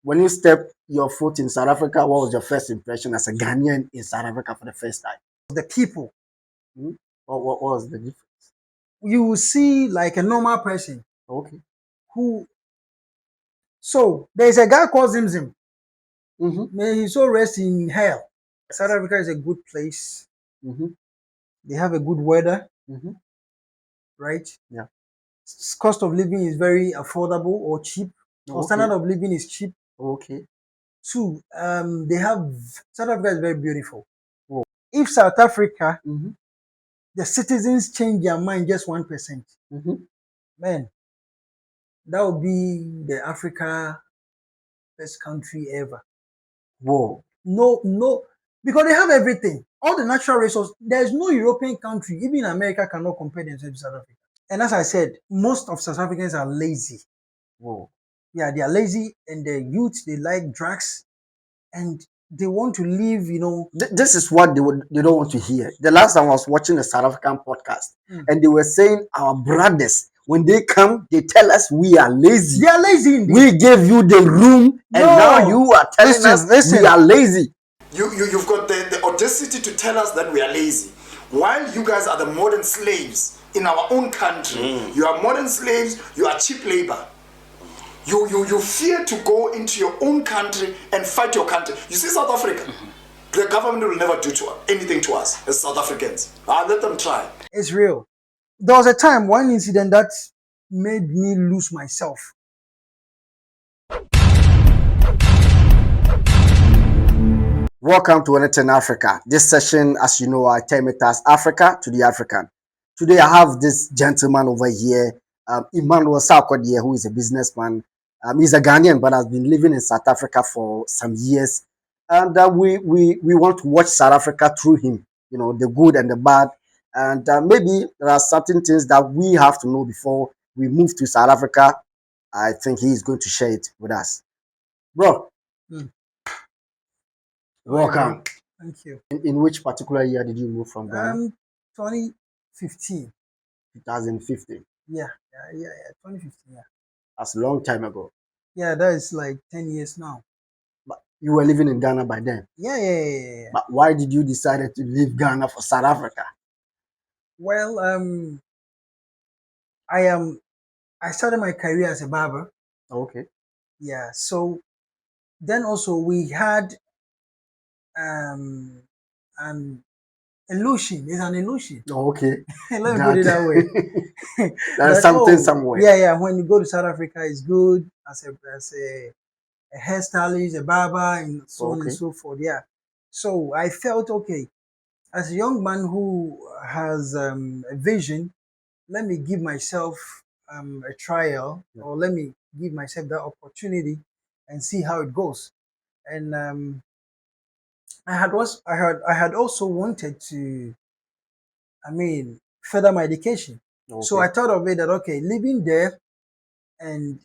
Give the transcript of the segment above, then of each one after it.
When you step your foot in South Africa, what was your first impression as a Ghanaian in South Africa for the first time? The people. Hmm? What was the difference? You will see like a normal person Okay. who. So there's a guy called Zim. Mm-hmm. May he so rest in hell. South Africa is a good place. Mm-hmm. They have a good weather, Mm-hmm. right? Yeah. Cost of living is very affordable or cheap. Or standard Okay. of living is cheap. Okay. Two, they have South Africa is very beautiful. Oh. If South Africa, Mm-hmm. the citizens change their mind just 1%, Mm-hmm. man, that would be the Africa best country ever. Whoa. No, because they have everything, all the natural resources. There's no European country, even America, cannot compare themselves to South Africa. And as I said, most of South Africans are lazy. Whoa. Yeah, they are lazy, and the youth they like drugs, and they want to live, This is what they don't want to hear. The last time I was watching a South African podcast, and they were saying our brothers, when they come, they tell us we are lazy. They are lazy indeed. We gave you the room, and No. now you are telling Listen. us we are lazy. You've got the audacity to tell us that we are lazy, while you guys are the modern slaves in our own country. You are modern slaves, you are cheap labor. You fear to go into your own country and fight your country. You see South Africa, the government will never do anything to us as South Africans. Let them try. It's real. There was a time, one incident that made me lose myself. Welcome to Anything Africa. This session, as you know, I term it as Africa to the African. Today, I have this gentleman over here, Emmanuel Sarkodie, who is a businessman. He's a Ghanaian, but has been living in South Africa for some years. And we want to watch South Africa through him, the good and the bad. And maybe there are certain things that we have to know before we move to South Africa. I think he is going to share it with us. Bro, welcome. Thank you. In which particular year did you move from Ghana? 2015. 2015. Yeah, 2015. Yeah. That's a long time ago. Yeah, that is like 10 years now. But you were living in Ghana by then. Yeah. But why did you decide to leave Ghana for South Africa? Well, I started my career as a barber. Okay. Yeah, so then also we had an illusion. It's an illusion. Okay. Let me put it that way. There's something somewhere. Yeah. When you go to South Africa, it's good as a hairstylist, a barber, and so on and so forth. Yeah. So I felt okay. As a young man who has a vision, let me give myself a trial, or let me give myself that opportunity and see how it goes. And I had also wanted to, further my education. Okay. So I thought of it that living there, and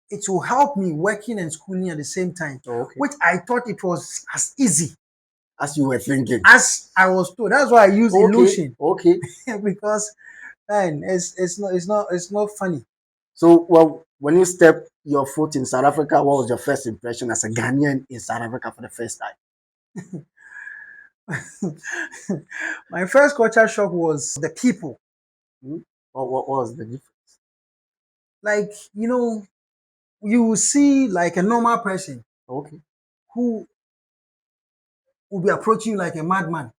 it will help me working and schooling at the same time, which I thought it was as easy as you were thinking, as I was told. That's why I use illusion. Okay. Because man, it's not funny. So, well, when you step your foot in South Africa, what was your first impression as a Ghanaian in South Africa for the first time? My first culture shock was the people. What was the difference? Like, you will see like a normal person who will be approaching you like a madman.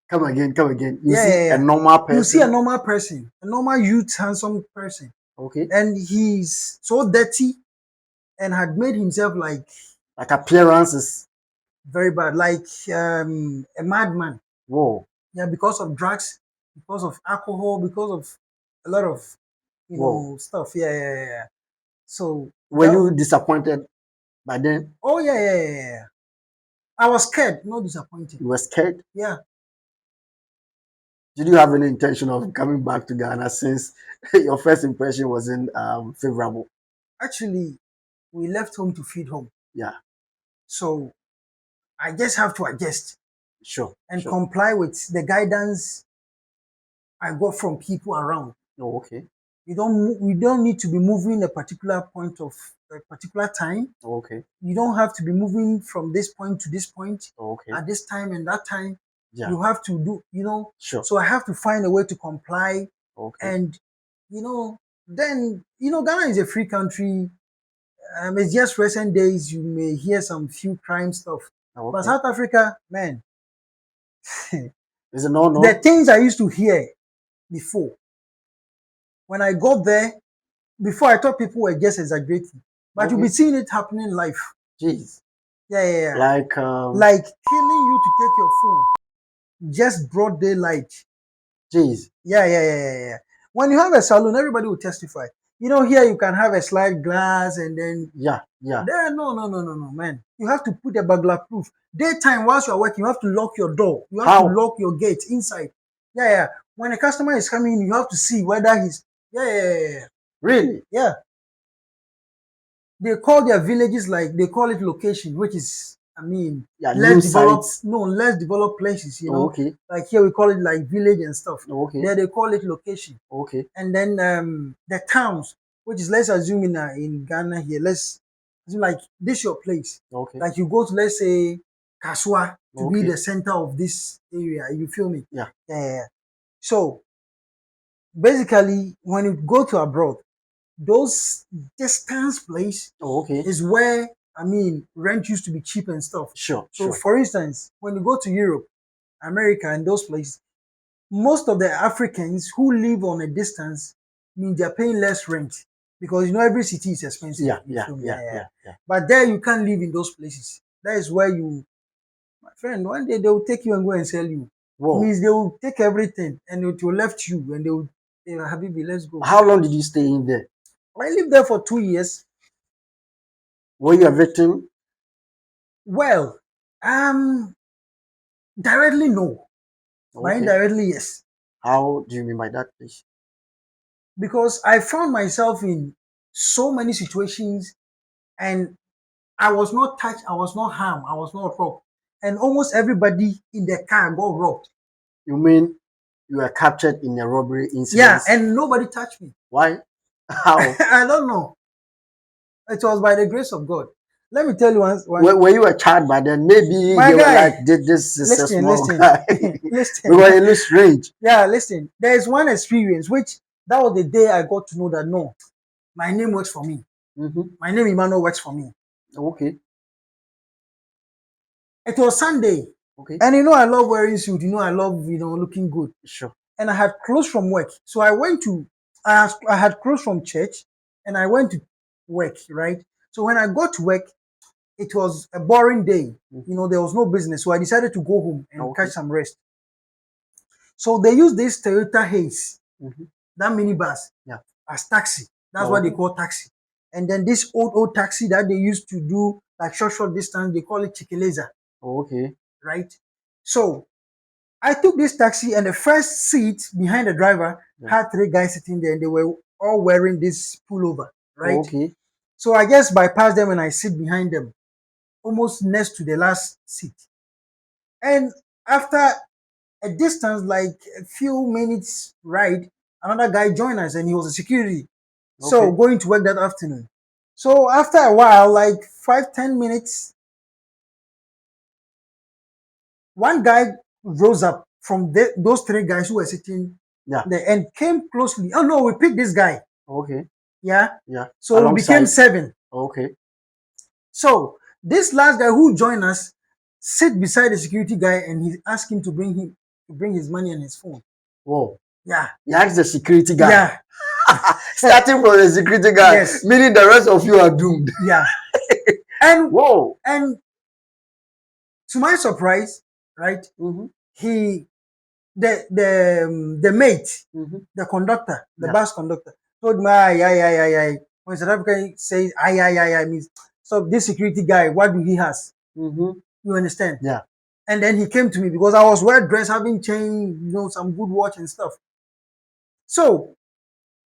Come again. You see a normal person. You see a normal person, a normal youth, handsome person. Okay. And he's so dirty and had made himself like appearances very bad, like a madman. Whoa. Yeah, because of drugs, because of alcohol, because of a lot of stuff. Yeah. So were you disappointed by then? Oh yeah. I was scared, not disappointed. You were scared? Yeah. Did you have any intention of coming back to Ghana since your first impression wasn't favorable? Actually, we left home to feed home. Yeah. So I just have to adjust. Sure. And comply with the guidance I got from people around. Oh, okay. We don't need to be moving a particular point of a particular time. Okay. You don't have to be moving from this point to this point Okay. at this time and that time. Yeah. You have to do, Sure. so I have to find a way to comply. Okay. And, then, Ghana is a free country. It's just recent days you may hear some few crime stuff. Okay. But South Africa, man, Is it no? the things I used to hear before, when I got there, before I thought people were just exaggerating. But you'll be seeing it happening live. Jeez. Yeah. Like Like killing you to take your phone. Just broad daylight. Jeez. Yeah. When you have a salon, everybody will testify. Here you can have a slide glass and then Yeah. There, no, man. You have to put a burglar proof. Daytime, whilst you are working, you have to lock your door. You have to lock your gate inside. Yeah. When a customer is coming in, you have to see whether he's. Yeah. Really? Yeah. They call their villages they call it location, which is, less developed places, Okay. Like here we call it like village and stuff. Okay. There they call it location. Okay. And then the towns, which is, let's assume in Ghana here, let's assume like this your place. Okay. Like you go to, let's say, Kaswa to be the center of this area. You feel me? Yeah. So basically, when you go to abroad, those distance place is where rent used to be cheap and stuff. Sure. So for instance, when you go to Europe, America, and those places, most of the Africans who live on a distance they're paying less rent because every city is expensive. Yeah. But there you can't live in those places. That is where my friend, one day they will take you and go and sell you. Whoa. Means they will take everything and it will left you and they will say, Habibi, let's go. How long did you stay in there? I lived there for 2 years. Were you a victim? Well, directly no. But indirectly yes. How do you mean by that, please? Because I found myself in so many situations and I was not touched, I was not harmed, I was not robbed. And almost everybody in the car got robbed. You mean you were captured in a robbery incident? Yeah, and nobody touched me. Why? How? I don't know. It was by the grace of God. Let me tell you once. Were you a child by then? Maybe my they guy, were like, this is a small guy. Listen. Because it looks strange. Yeah, listen. There is one experience which that was the day I got to know that no, my name works for me. My name Emmanuel works for me. Okay. It was Sunday. Okay. And I love wearing suit. I love looking good. Sure. And I had clothes from work. So I went to I had clothes from church and I went to work, right? So when I got to work, it was a boring day. There was no business. So I decided to go home and catch some rest. So they used this Toyota Haze, that minibus, as taxi. That's what they call taxi. And then this old taxi that they used to do like short distance, they call it Chikeleza. Okay. Right? So I took this taxi and the first seat behind the driver had 3 guys sitting there and they were all wearing this pullover, right? Okay. So I just bypass them and I sit behind them, almost next to the last seat. And after a distance, like a few minutes ride, another guy joined us and he was a security. So going to work that afternoon. So after a while, like 5-10 minutes, one guy rose up from those 3 guys who were sitting there and came closely. Oh no, we picked this guy. Okay. Yeah. So Alongside. we became 7. Okay. So this last guy who joined us sit beside the security guy and he asked him to bring his money and his phone. Whoa. Yeah. He asked the security guy. Yeah. Starting from the security guy, yes. Meaning the rest of you are doomed. Yeah. And whoa. And to my surprise, right? He the mate, the conductor, the bus conductor, told me, aye. When South African says aye, means so this security guy, what do he has? You understand? Yeah. And then he came to me because I was well dressed, having chain, some good watch and stuff. So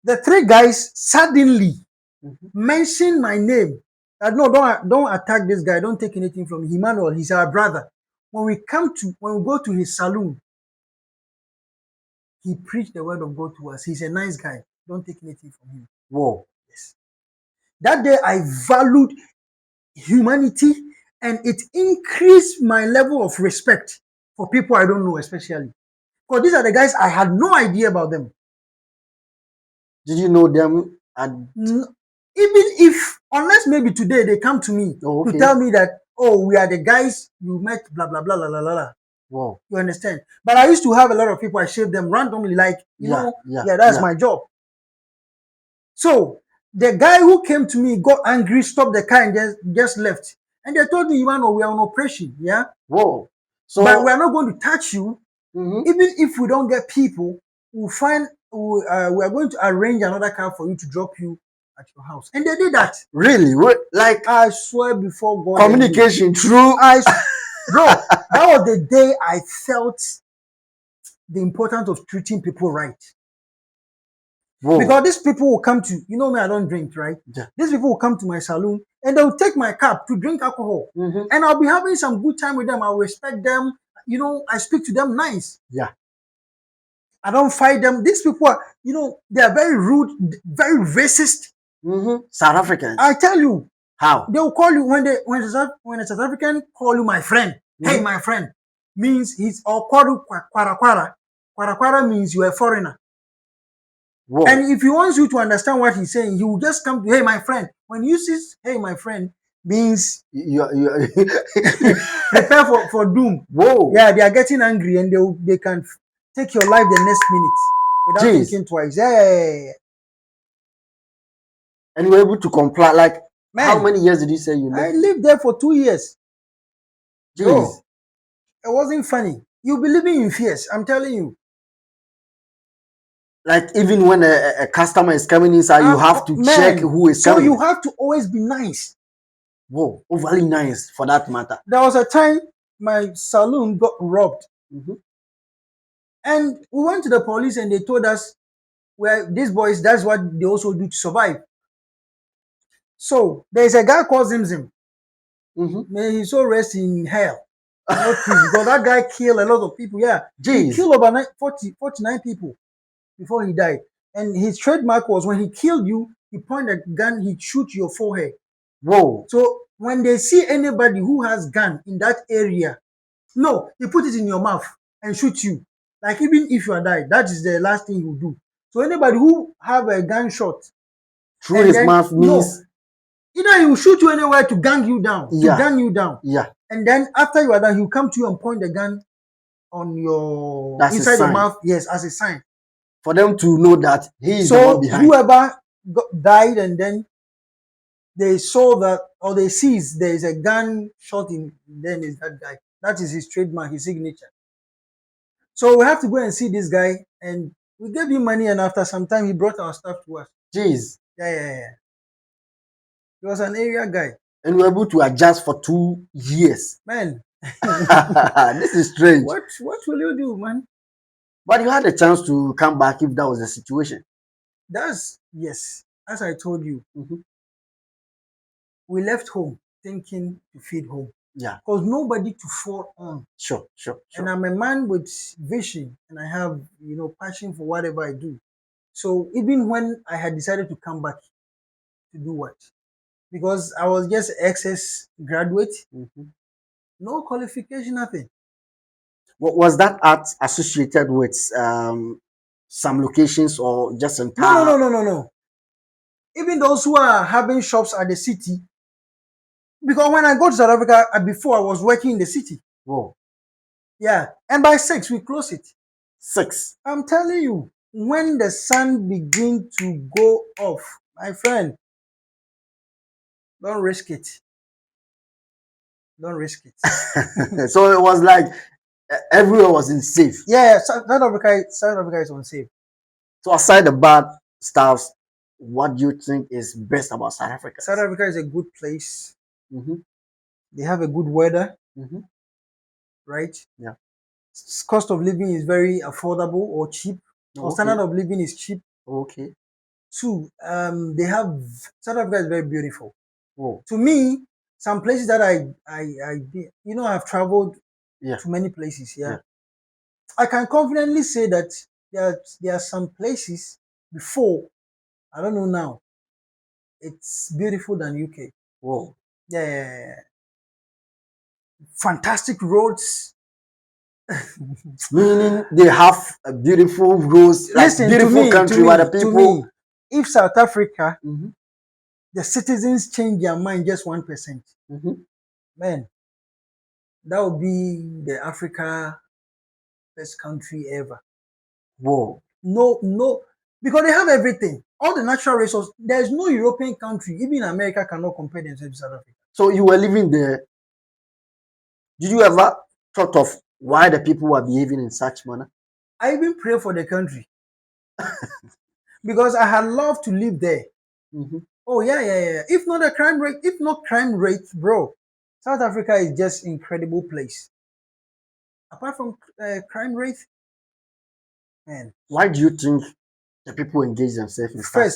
the 3 guys suddenly mentioned my name. No, don't attack this guy. Don't take anything from him. Emmanuel, he's our brother. When we go to his saloon, he preached the word of God to us. He's a nice guy. Don't take anything from him. Whoa. Yes. That day I valued humanity, and it increased my level of respect for people I don't know, especially. Because these are the guys I had no idea about them. Did you know them? Even if, unless maybe today they come to me to tell me that, oh, we are the guys you met, blah, blah, blah, blah, blah, blah. Wow. You understand? But I used to have a lot of people, I shaved them randomly, like, that's my job. So the guy who came to me got angry, stopped the car, and just left. And they told me, Imano, we are on operation, yeah? Whoa. So, but we are not going to touch you. Mm-hmm. Even if we don't get people, we are going to arrange another car for you to drop you at your house. And they did that. Really? Like, I swear before God. Communication through. Bro, that was the day I felt the importance of treating people right. Whoa. Because these people will come to, you know me, I don't drink, right? Yeah. These people will come to my saloon and they'll take my cup to drink alcohol. Mm-hmm. And I'll be having some good time with them. I'll respect them. You know, I speak to them nice. Yeah. I don't fight them. These people are, they are very rude, very racist. Mm-hmm. South Africans. I tell you. How? They will call you when a South African call you my friend. Mm-hmm. Hey, my friend. Means he's or kwaru kwara kwara. Kwara kwara means you are a foreigner. Whoa. And if he wants you to understand what he's saying, he will just come to, hey, my friend. When you see, hey, my friend, means you prepare for doom. Whoa. Yeah, they are getting angry and they can take your life the next minute without thinking twice. Yeah. And you were able to comply. Like, man, how many years did you say you lived? I lived there for 2 years. Jeez. Bro, it wasn't funny. You'll be living in fears, I'm telling you. Like, even when a customer is coming inside, you have to check who is coming. So you have to always be nice. Whoa, overly nice for that matter. There was a time my saloon got robbed. Mm-hmm. And we went to the police and they told us, well, these boys, that's what they also do to survive. So there's a guy called Zimzim. Mm-hmm. May he so rest in hell. Because that guy killed a lot of people. Yeah. Jeez. He killed over 49 people before he died. And his trademark was when he killed you, he pointed a gun, he'd shoot your forehead. Whoa. So when they see anybody who has gun in that area, no, he put it in your mouth and shoot you. Like even if you are died, that is the last thing he will do. So anybody who have a gunshot through his mouth means either he will shoot you anywhere to gang you down, yeah. to gun you down. Yeah. And then after you are done, he'll come to you and point the gun on your inside your mouth. Yes, as a sign. For them to know that he is the one behind. So whoever died and then they saw that or they sees there is a gun shot in, then is that guy. That is his trademark, his signature. So we have to go and see this guy, and we gave him money, and after some time he brought our stuff to us. Jeez. Yeah. He was an area guy. And we were able to adjust for 2 years. Man. This is strange. What will you do, man? But you had a chance to come back if that was the situation. Yes. As I told you, mm-hmm. We left home thinking to feed home. Yeah. Because nobody to fall on. Sure. And I'm a man with vision and I have, passion for whatever I do. So even when I had decided to come back to do what? Because I was just excess graduate, mm-hmm. No qualification, nothing. Was that art associated with some locations or just entire? No. Even those who are having shops at the city, because when I go to South Africa, before I was working in the city. Whoa. Yeah. And by 6, we close it. 6. I'm telling you, when the sun begins to go off, my friend, don't risk it. Don't risk it. So it was like everywhere was unsafe. Yeah, South Africa is unsafe. So aside the bad stuff, what do you think is best about South Africa? South Africa is a good place. Mm-hmm. They have a good weather. Mm-hmm. Right? Yeah. Cost of living is very affordable or cheap. Or standard of living is cheap. Okay. 2, they have South Africa is very beautiful. Oh. To me, some places that I've traveled to many places. Yeah. I can confidently say that there are some places before, I don't know now, it's beautiful than UK. Whoa. Yeah, fantastic roads. Meaning they have a beautiful roads, like Listen beautiful country where the to people. me. If South Africa, Mhm, the citizens change their mind just 1%, mhm. man, that would be the Africa best country ever. Whoa. No, because they have everything, all the natural resources. There's no European country, even America, cannot compare themselves to South Africa. So you were living there. Did you ever thought of why the people were behaving in such manner? I even pray for the country because I had loved to live there. Mhm. Oh yeah. If not crime rate, bro, South Africa is just incredible place. Apart from crime rate, man. Why do you think the people engage themselves in such? First,